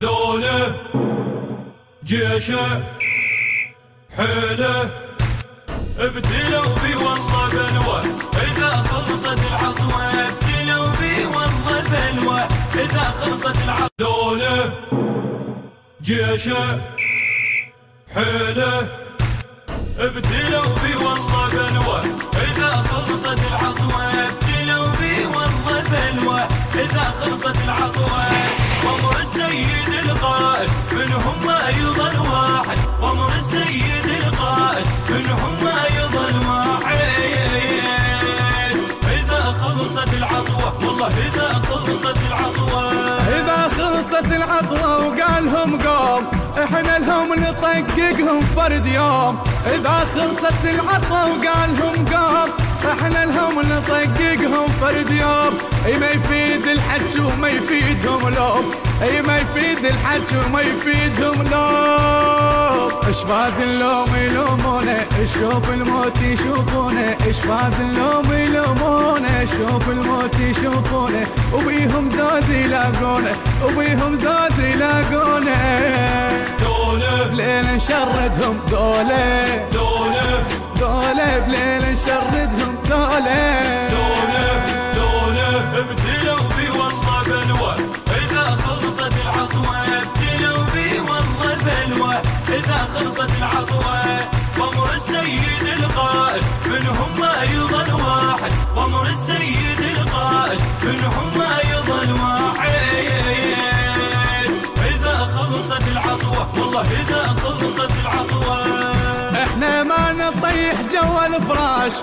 دولة جيشه حيله ابتلوا بي والله بلوى إذا خلصت العصوة ابتلوا بي والله بلوى إذا خلصت العصوة دولة جيشه حيله ابتلوا بي والله بلوى إذا خلصت العصوة ابتلوا بي والله بلوى إذا خلصت العصوة وامر السيد القائد منهم ما يضل واحد وامر السيد القائد منهم ما يضل واحد إذا خلصت العصوة والله إذا خلصت العصوة إذا خلصت العطوة وقالهم قوم احنا لهم نطققهم فرد يوم. إذا خلصت العطوة وقالهم قوم احنا لهم نطققهم فرد يوم. اي ما يفيد الحج وما يفيدهم لوم، اي ما يفيد الحج وما يفيدهم لوم. اشفاد اللوم يلومونه شوف الموت يشوفونه، اشفاد اللوم يلومونه شوف الموت يشوفونه، وبيهم زاد يلاقونه وبيهم زاد يلاقونه. دولة بليل نشردهم دولة دولة دولة بليل نشردهم دولة دولة ابتلوا بي والله بلوى إذا خلصت العصوة ابتلوا بي والله بلوى إذا خلصت العصوة وامر السيد القائد منهم ما يضل واحد وامر السيد القائد منهم ما يضل واحد إذا خلصت العصوة والله إذا خلصت العصوة احنا ما نطيح جوا الفراش.